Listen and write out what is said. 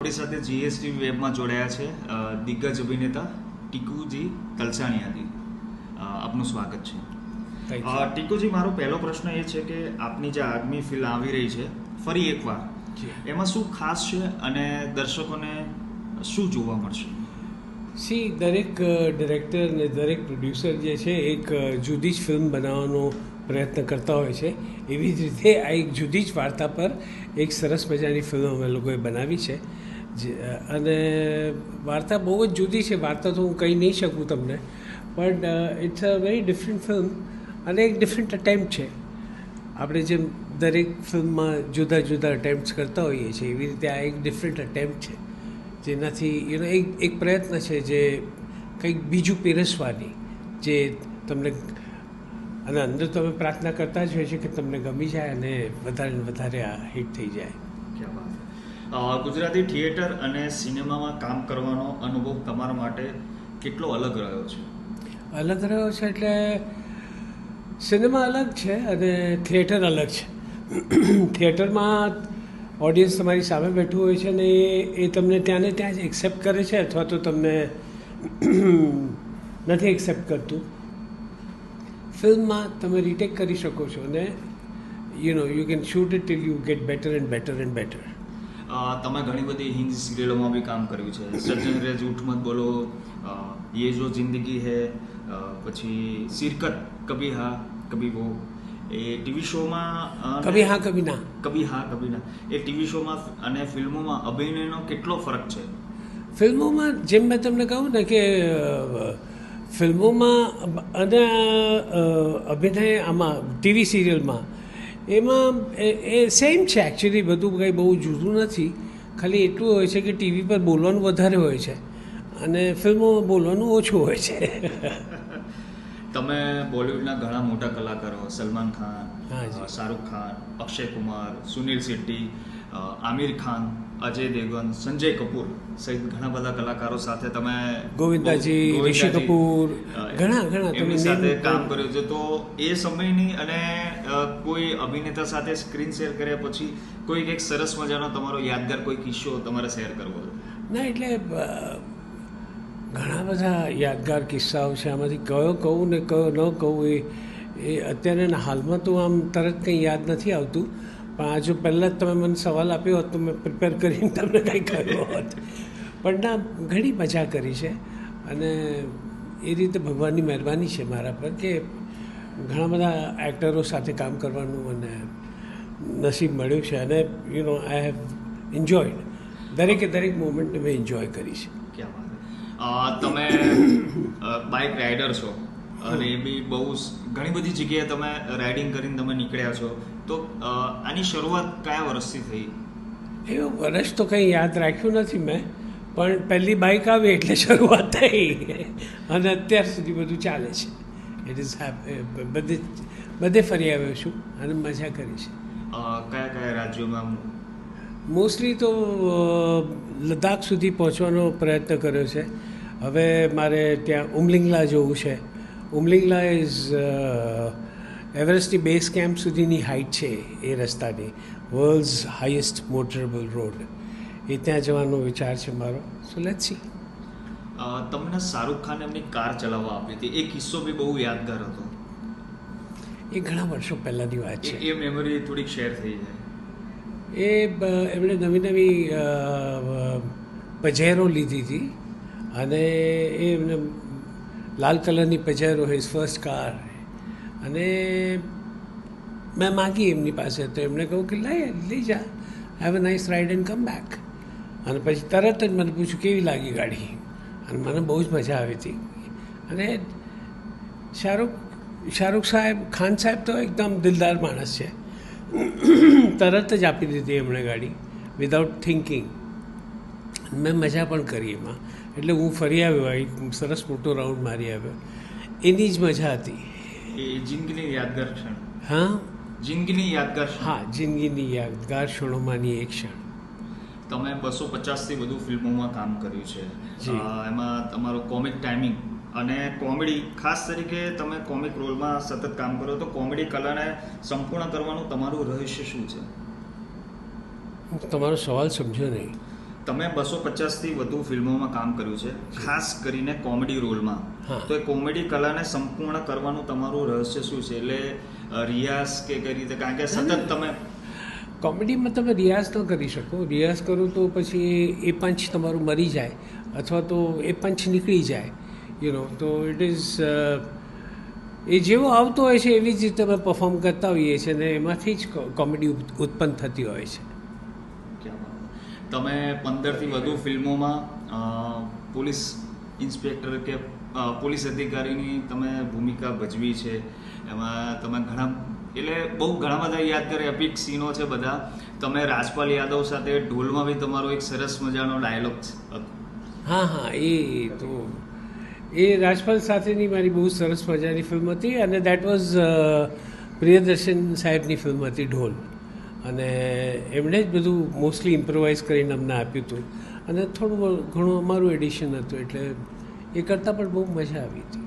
આપણી સાથે જીએસટી વેબમાં જોડાયા છે દિગ્ગજ અભિનેતા ટીકુજી તલસાણીયાજી. આપનું સ્વાગત છે. ટીકુજી, મારો પહેલો પ્રશ્ન એ છે કે આપની જે આગામી ફિલ્મ આવી રહી છે ફરી એકવાર, એમાં શું ખાસ છે અને દર્શકોને શું જોવા મળશે? દરેક ડિરેક્ટર ને દરેક પ્રોડ્યુસર જે છે એક જુદી જ ફિલ્મ બનાવવાનો પ્રયત્ન કરતા હોય છે. એવી જ રીતે આ એક જુદી જ વાર્તા પર એક સરસ મજાની ફિલ્મ અમે લોકોએ બનાવી છે. અને વાર્તા બહુ જ જુદી છે. વાર્તા તો હું કહી નહીં શકું તમને, પણ it's a very different film અને એક ડિફરન્ટ અટેમ્પ્ટ છે. આપણે જેમ દરેક ફિલ્મમાં જુદા જુદા અટેમ્પ્ટ્સ કરતા હોઈએ છીએ, એવી રીતે આ એક ડિફરન્ટ અટેમ્પ્ટ છે, જેનાથી એક પ્રયત્ન છે જે કંઈક બીજું પીરસવાની, જે તમને અને અંદર તમે પ્રાર્થના કરતા જ હોય છે કે તમને ગમી જાય અને વધારે ને વધારે આ હિટ થઈ જાય. ક્યાં વાત. ગુજરાતી થિયેટર અને સિનેમામાં કામ કરવાનો અનુભવ તમારા માટે કેટલો અલગ રહ્યો છે? અલગ રહ્યો છે એટલે સિનેમા અલગ છે અને થિયેટર અલગ છે. થિયેટરમાં ઓડિયન્સ તમારી સામે બેઠું હોય છે ને એ તમને ત્યાં ને ત્યાં જ એક્સેપ્ટ કરે છે અથવા તો તમને નથી એક્સેપ્ટ કરતું. ફિલ્મમાં તમે રીટેક કરી શકો છો અને you can shoot it till you get better and better and better. તમે ઘણી બધી હિન્દી સિરિયલોમાં બી કામ કર્યું છે. સજ્જન રે ઝૂઠ મત બોલો, યે જો જિંદગી હૈ, પછી સિરકત, કભી હા કભી વો, એ ટીવી શોમાં કભી હા કભી ના, એ ટીવી શોમાં અને ફિલ્મોમાં અભિનયનો કેટલો ફરક છે? ફિલ્મોમાં જેમ મેં તમને કહું ને કે ફિલ્મોમાં અને અભિનય આમાં ટીવી સિરિયલમાં એમાં એ સેમ છે એકચ્યુઅલી. બધું કંઈ બહુ જુદું નથી. ખાલી એટલું હોય છે કે ટીવી પર બોલવાનું વધારે હોય છે અને ફિલ્મોમાં બોલવાનું ઓછું હોય છે. તમે બોલિવૂડના ઘણા મોટા કલાકારો સલમાન ખાન, શાહરૂખ ખાન, અક્ષય કુમાર, સુનિલ શેટ્ટી, આમિર ખાન, અજય દેવગન, સંજય કપૂર સહિત ઘણા બધા કલાકારો સાથે તમે ગોવિંદાજી, ઋષિ કપૂર, ઘણા એમની સાથે કામ કર્યું છે. તો એ સમયની અને કોઈ અભિનેતા સાથે સ્ક્રીન શેર કર્યા પછી કોઈ એક સરસ મજાનો તમારો યાદગાર કોઈ કિસ્સો તમારે શેર કરવો? ના, એટલે ઘણા બધા યાદગાર કિસ્સાઓ છે. આમાંથી કયો કહું ને કયો ન કહું એ અત્યારે હાલમાં તો આમ તરત કંઈ યાદ નથી આવતું. પણ આ જો પહેલાં જ તમે મને સવાલ આપ્યો હોત તો મેં પ્રિપેર કરીને તમને કંઈ કહ્યું હોત. પણ ના, ઘણી મજા કરી છે અને એ રીતે ભગવાનની મહેરબાની છે મારા પર કે ઘણા બધા એક્ટરો સાથે કામ કરવાનું અને નસીબ મળ્યું છે. અને આઈ હેવ એન્જોયડ દરેક મોમેન્ટને મેં એન્જોય કરી છે. તમે બાઇક રાઇડર છો અને એ બી બહુ ઘણી બધી જગ્યાએ તમે રાઇડિંગ કરીને તમે નીકળ્યા છો. તો આની શરૂઆત કયા વર્ષથી થઈ? એવું વર્ષ તો કંઈ યાદ રાખ્યું નથી મેં, પણ પહેલી બાઇક આવી એટલે શરૂઆત થઈ અને અત્યાર સુધી બધું ચાલે છે. ઇટ ઇઝ બધે ફરી આવ્યો છું અને મજા કરી છે. કયા રાજ્યોમાં? મોસ્ટલી તો લદ્દાખ સુધી પહોંચવાનો પ્રયત્ન કર્યો છે. હવે મારે ત્યાં ઉમલિંગલા જવું છે. ઉમલિંગલા ઇઝ એવરેસ્ટની બેઝ કેમ્પ સુધીની હાઇટ છે એ રસ્તાની, વર્લ્ડ્સ હાઈએસ્ટ મોટરેબલ રોડ. એ ત્યાં જવાનો વિચાર છે મારો. So let's see. તમને શાહરૂખ ખાન એમની કાર ચલાવવા આપી હતી, એ કિસ્સો બી બહુ યાદગાર હતો. એ ઘણા વર્ષો પહેલાંની વાત છે. એ મેમરી થોડીક શેર થઈ જાય. એમણે નવી પજેરો લીધી હતી અને એ એમને લાલ કલરની પજેરો હિઝ ફર્સ્ટ કાર. અને મેં માગી એમની પાસે, તો એમણે કહ્યું કે લઈ જા, have a nice ride and come back. અને પછી તરત જ મને પૂછ્યું કેવી લાગી ગાડી, અને મને બહુ જ મજા આવી હતી. અને શાહરૂખ ખાન સાહેબ તો એકદમ દિલદાર માણસ છે. તરત જ આપી દીધી એમણે ગાડી વિધાઉટ થિંકિંગ. મેં મજા પણ કરી એમાં. એટલે હું ફરી આવ્યો, એક સરસ મોટો રાઉન્ડ મારી આવ્યો. એની જ મજા હતી. એ જિંદગીની યાદગાર ક્ષણ. હા, જિંદગીની યાદગાર. હા, જિંદગીની યાદગાર ક્ષણોમાંની એક ક્ષણ. તમે 250થી વધુ ફિલ્મોમાં કામ કર્યું છે. એમાં તમારો કોમિક ટાઈમિંગ અને કોમેડી, ખાસ તરીકે તમે કોમિક રોલમાં સતત કામ કરો, તો કોમેડી કલાને સંપૂર્ણ કરવાનું તમારું રહસ્ય શું છે? તમારો સવાલ સમજો નહીં. તમે 250થી વધુ ફિલ્મોમાં કામ કર્યું છે, ખાસ કરીને કોમેડી રોલમાં. હા. તો એ કોમેડી કલાને સંપૂર્ણ કરવાનું તમારું રહસ્ય શું છે? એટલે રિયાઝ કે કઈ રીતે? કારણ કે સતત તમે કોમેડીમાં તમે રિયાઝ ન કરી શકો. રિયાઝ કરો તો પછી એ પંચ તમારું મરી જાય અથવા તો એ પંચ નીકળી જાય તો ઇટ ઇઝ એ જેવો આવતો હોય છે એવી જ રીતે અમે પરફોર્મ કરતા હોઈએ છીએ અને એમાંથી જ કોમેડી ઉત્પન્ન થતી હોય છે. તમે 15થી વધુ ફિલ્મોમાં પોલીસ ઇન્સ્પેક્ટર કે પોલીસ અધિકારીની તમે ભૂમિકા ભજવી છે. એમાં તમે બહુ ઘણા બધા યાદગાર એપિક સીનો છે બધા. તમે રાજપાલ યાદવ સાથે ઢોલમાં બી તમારો એક સરસ મજાનો ડાયલોગ હતો. હા એ રાજપાલ સાથેની મારી બહુ સરસ મજાની ફિલ્મ હતી અને દેટ વોઝ પ્રિયદર્શન સાહેબની ફિલ્મ હતી ઢોલ. અને એમણે જ બધું મોસ્ટલી ઇમ્પ્રોવાઇઝ કરીને અમને આપ્યું હતું અને થોડું ઘણું અમારું એડિશન હતું એટલે એ કરતાં પણ બહુ મજા આવી હતી.